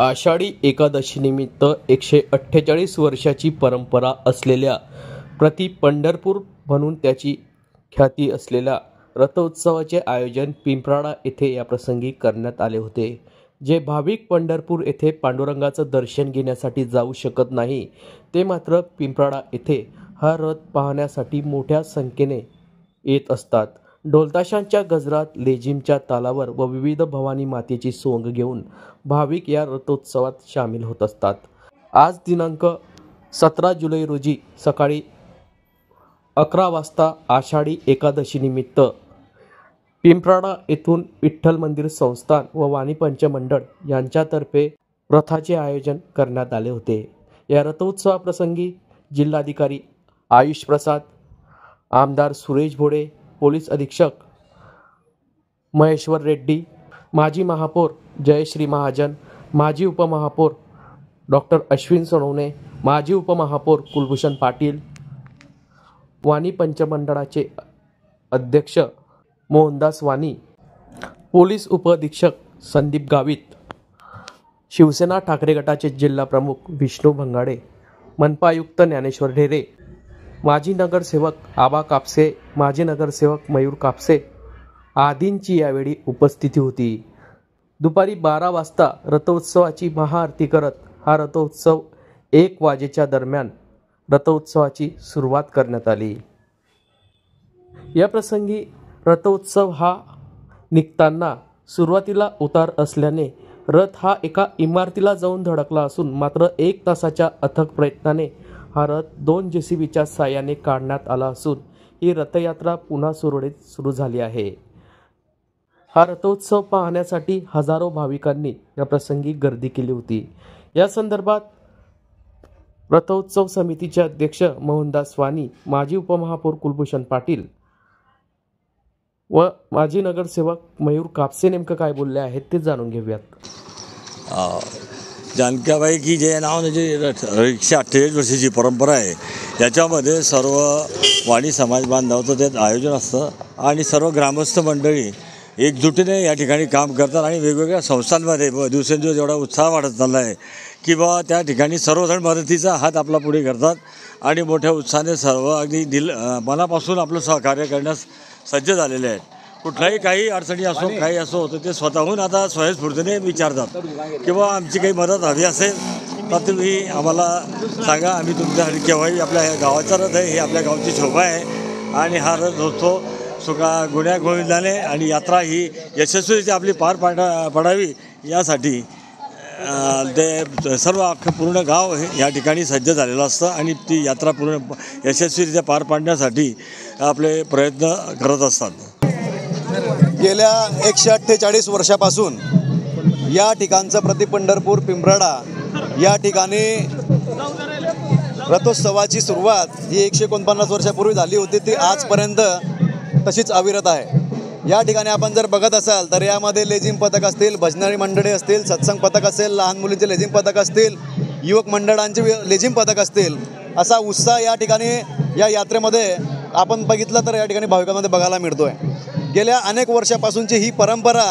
आषाढी एकादशीनिमित्त 148 वर्षाची परंपरा असलेल्या प्रति पंढरपूर म्हणून त्याची ख्याती असलेल्या रथोत्सवाचे आयोजन पिंपराडा येथे याप्रसंगी करण्यात आले होते। जे भाविक पंढरपूर येथे पांडुरंगाचं दर्शन घेण्यासाठी जाऊ शकत नाही ते मात्र पिंपराडा येथे हा रथ पाहण्यासाठी मोठ्या संख्येने येत असतात। ढोलताशांच्या गजरात, लेझिमच्या तालावर व विविध भवानी मातेची सोंग घेऊन भाविक या रथोत्सवात सामील होत असतात। आज दिनांक 17 जुलै रोजी सकाळी 11 वाजता आषाढी एकादशी निमित्त पिंपराडा येथून विठ्ठल मंदिर संस्थान व वाणी पंचमंडळ यांच्यातर्फे रथाचे आयोजन करण्यात आले होते। या रथोत्सवाप्रसंगी जिल्हाधिकारी आयुष प्रसाद, आमदार सुरेश भोडे, पोलीस अधीक्षक महेश्वर रेड्डी, माजी महापौर जयश्री महाजन, माजी उपमहापौर डॉक्टर अश्विन सोनवणे, माजी उपमहापौर कुलभूषण पाटील, वाणी पंचमंडळाचे अध्यक्ष मोहनदास वाणी, पोलीस उपअधीक्षक संदीप गावित, शिवसेना ठाकरे गटाचे जिल्हा प्रमुख विष्णू भंगाडे, मनपा आयुक्त ज्ञानेश्वर ढेरे, माजी नगरसेवक आबा कापसे, माजी नगरसेवक मयूर कापसे आदींची यावेळी उपस्थिती होती। दुपारी 12 वाजता रथोत्सवाची महाआरती करत हा रथोत्सव 1 वाजेच्या दरम्यान रथोत्सवाची सुरुवात करण्यात आली। या प्रसंगी रथोत्सव हा निघताना सुरुवातीला उतार असल्याने रथ हा एका इमारतीला जाऊन धडकला असून मात्र 1 तासाच्या अथक प्रयत्नाने हा रथ 2 JCBच्या साहाय्याने काढण्यात आला असून ही रथयात्रा पुन्हा सुरळीत सुरू झाली आहे। हा रथोत्सव पाहण्यासाठी हजारो भाविकांनी या प्रसंगी गर्दी केली होती। या संदर्भात रथोत्सव समितीचे अध्यक्ष मोहनदास वाणी, माजी उपमहापौर कुलभूषण पाटील व माजी नगरसेवक मयूर कापसे नेमकं काय बोलले आहेत ते जाणून घेऊयात। जानकीबाई की जे नावाने जे 148 वर्षाची परंपरा आहे याच्यामध्ये सर्व वाणी समाज बांधवाचं त्यात आयोजन असतं आणि सर्व ग्रामस्थ मंडळी एकजुटीने या ठिकाणी काम करतात आणि वेगवेगळ्या संस्थांमध्ये दिवसेंदिवस एवढा उत्साह वाढत चालला आहे की बा त्या ठिकाणी सर्वजण मदतीचा हात आपला पुढे करतात आणि मोठ्या उत्साहाने सर्व अगदी मनापासून आपलं सहकार्य करण्यास सज्ज झालेले आहेत। कुठलाही काही अडचणी असो काही असो तर ते स्वतःहून आता स्वयंस्फूर्तीने विचारतात किंवा आमची काही मदत हवी असेल तर तुम्ही आम्हाला सांगा, आम्ही तुमच्यासाठी केव्हाही आपल्या गावाचा रथ आहे, ही आपल्या गावची शोभा आहे आणि हा रथ होतो सुखा गुण्या गोविंदाने आणि यात्रा ही यशस्वीरित्या आपली पार पडावी यासाठी ते सर्व अख्खं पूर्ण गाव या ठिकाणी सज्ज झालेलं असतं आणि ती यात्रा पूर्ण यशस्वीरित्या पार पाडण्यासाठी आपले प्रयत्न करत असतात। गेल्या 148 वर्षापासून या ठिकाणचं प्रति पंढरपूर पिंपराडा या ठिकाणी रथोत्सवाची सुरुवात ही 149 वर्षापूर्वी झाली होती, ती आजपर्यंत तशीच अविरत आहे। या ठिकाणी आपण जर बघत असाल तर यामध्ये लेझिम पथक असतील, भजनारी मंडळी असतील, सत्संग पथक असेल, लहान मुलींचे लेझिम पथक असतील, युवक मंडळांचे लेझिम पथक असतील, असा उत्साह या ठिकाणी या यात्रेमध्ये आपण बघितलं तर या ठिकाणी भाविकांमध्ये बघायला मिळतोय। गेल्या अनेक वर्षापासूनची ही परंपरा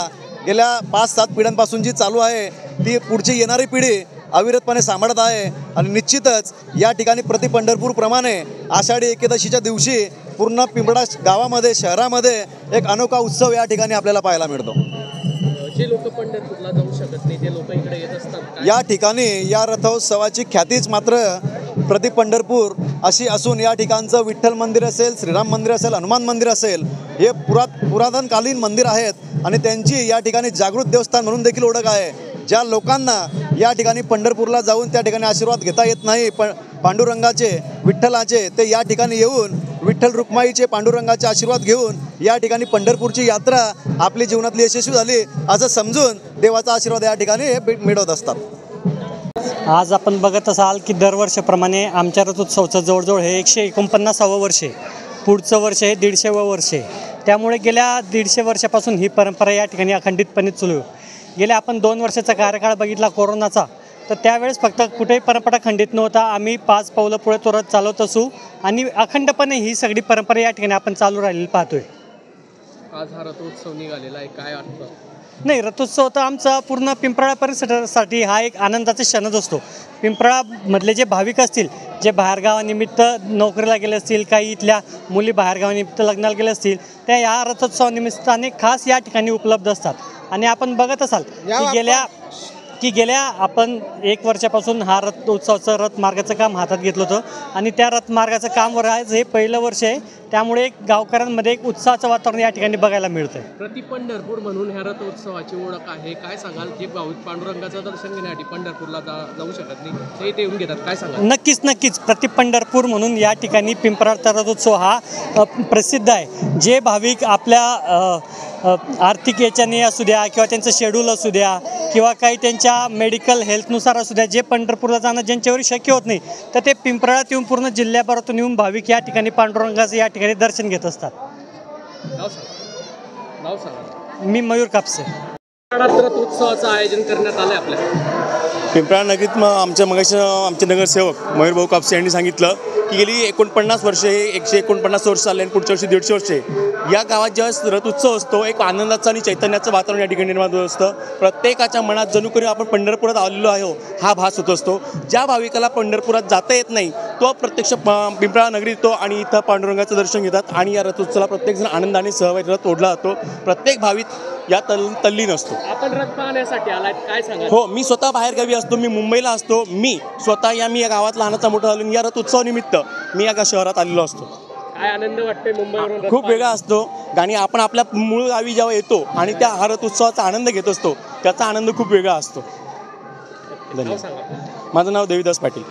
गेल्या 5-7 पिढ्यांपासून जी चालू आहे ती पुढची येणारी पिढी अविरतपणे सांभाळत आहे आणि निश्चितच या ठिकाणी प्रति पंढरपूरप्रमाणे आषाढी एकादशीच्या दिवशी पूर्ण पिंपराडा गावामध्ये शहरामध्ये एक अनोखा उत्सव या ठिकाणी आपल्याला पाहायला मिळतो। जे लोक पंढरपूरला जाऊ शकत नाही ते लोक इकडे येत असतात। या ठिकाणी या रथोत्सवाची ख्यातीच मात्र प्रति पंढरपूर अशी असून या ठिकाणचं विठ्ठल मंदिर असेल, श्रीराम मंदिर असेल, हनुमान मंदिर असेल, हे पुरातनकालीन मंदिर आहेत आणि त्यांची या ठिकाणी जागृत देवस्थान म्हणून देखील ओळख आहे। ज्या लोकांना या ठिकाणी पंढरपूरला जाऊन त्या ठिकाणी आशीर्वाद घेता येत नाही पांडुरंगाचे, विठ्ठलाचे, ते या ठिकाणी येऊन विठ्ठल रुक्माईचे, पांडुरंगाचे आशीर्वाद घेऊन या ठिकाणी पंढरपूरची यात्रा आपली जीवनातली यशस्वी झाली असं समजून देवाचा आशीर्वाद या ठिकाणी मिळवत असतात। आज आपण बघत असाल की दरवर्षाप्रमाणे आमच्या रथोत्सवाचं जवळजवळ हे 149वे वर्ष आहे, पुढचं वर्ष हे 150वं वर्ष आहे। त्यामुळे गेल्या 150 वर्षापासून ही परंपरा या ठिकाणी अखंडितपणे चालू आहे। गेल्या आपण 2 वर्षाचा कार्यकाळ बघितला कोरोनाचा, तर त्यावेळेस फक्त कुठेही परंपरा खंडित नव्हता। आम्ही 5 पावलं पुढे तो रथ चालवत असू आणि अखंडपणे ही सगळी परंपरा या ठिकाणी आपण चालू राहिलेली पाहतोय। आज हा रथोत्सव निघालेला आहे, काय वाटतं? नाही, रथोत्सव तर आमचा पूर्ण पिंपळा परिसरासाठी हा एक आनंदाचा क्षणच असतो. पिंपळामधले जे भाविक असतील, जे बाहेरगावानिमित्त नोकरीला गेले असतील, काही इथल्या मुली बाहेरगावानिमित्त लग्नाला गेले असतील, त्या या रथोत्सवानिमित्ताने खास या ठिकाणी उपलब्ध असतात. आणि आपण बघत असाल की गेल्या आपण 1 वर्षापासून हा रथ उत्सवाचं रथमार्गाचं काम हातात घेतलं होतं आणि त्या रथमार्गाचं काम आज हे पहिलं वर्ष आहे. त्यामुळे गावकऱ्यांमध्ये एक उत्साहाचं वातावरण या ठिकाणी बघायला मिळतं आहे. प्रति पंढरपूर म्हणून ह्या रथोत्सवाची ओळख आहे. काय सांगाल, जे भाविक पांडुरंगाचं दर्शन घेण्यासाठी पंढरपूरला जाऊ शकत नाही ते इथे येऊन घेतात, काय सांगाल? नक्कीच प्रति पंढरपूर म्हणून या ठिकाणी पिंपळाचा रथोत्सव हा प्रसिद्ध आहे. जे भाविक आपल्या आर्थिक याच्याने असू द्या किंवा त्यांचं शेड्यूल असू द्या किंवा काही त्यांच्या मेडिकल हेल्थनुसार असू द्या, जे पंढरपूरला जाणं ज्यांच्यावर शक्य होत नाही, तर ते पिंपळात येऊन पूर्ण जिल्ह्याभरातून येऊन भाविक या ठिकाणी पांडुरंगाचं या ठिकाणी दर्शन घेत असतात. नाव सांगा. मी मयूर कापसे. रथोत्सवाचं आयोजन करण्यात आलंय आपल्या पिंपळा नगरीत आमचे नगरसेवक मयूरभाऊ कापसे यांनी सांगितलं की गेली 49 वर्षे 149 वर्ष चालले आणि पुढच्या वर्षी 150 वर्षे या गावात जेव्हा रथ उत्सव असतो, एक आनंदाचं आणि चैतन्याचं वातावरण या ठिकाणी निर्माण होत असतं. प्रत्येकाच्या मनात जणू करून आपण पंढरपुरात आलेलो आहो हा भास होत असतो. ज्या भाविकाला पंढरपुरात जाता येत नाही तो प्रत्यक्ष पिंपळा नगरीत येतो आणि इथं पांडुरंगाचं दर्शन घेतात आणि या रथोत्सवाला प्रत्येकजण आनंदाने सहभागी रथ ओढला जातो. प्रत्येक भाविक या तल्लीन असतो. आपण रथ पाहण्यासाठी आलात, काय सांगा? हो, मी स्वतः बाहेरगावी असतो, मी मुंबईला असतो. मी या गावात लहानाचा मोठा झालो. या रथ उत्सवानिमित्त मी या शहरात आलेलो असतो. काय आनंद वाटतोय मुंबईवरून? खूप वेगळा असतो आणि आपण आपल्या मूळ गावी जेव्हा येतो आणि त्या हा रथ उत्सवाचा आनंद घेत असतो त्याचा आनंद खूप वेगळा असतो. धन्यवाद. माझं नाव देवीदास पाटील.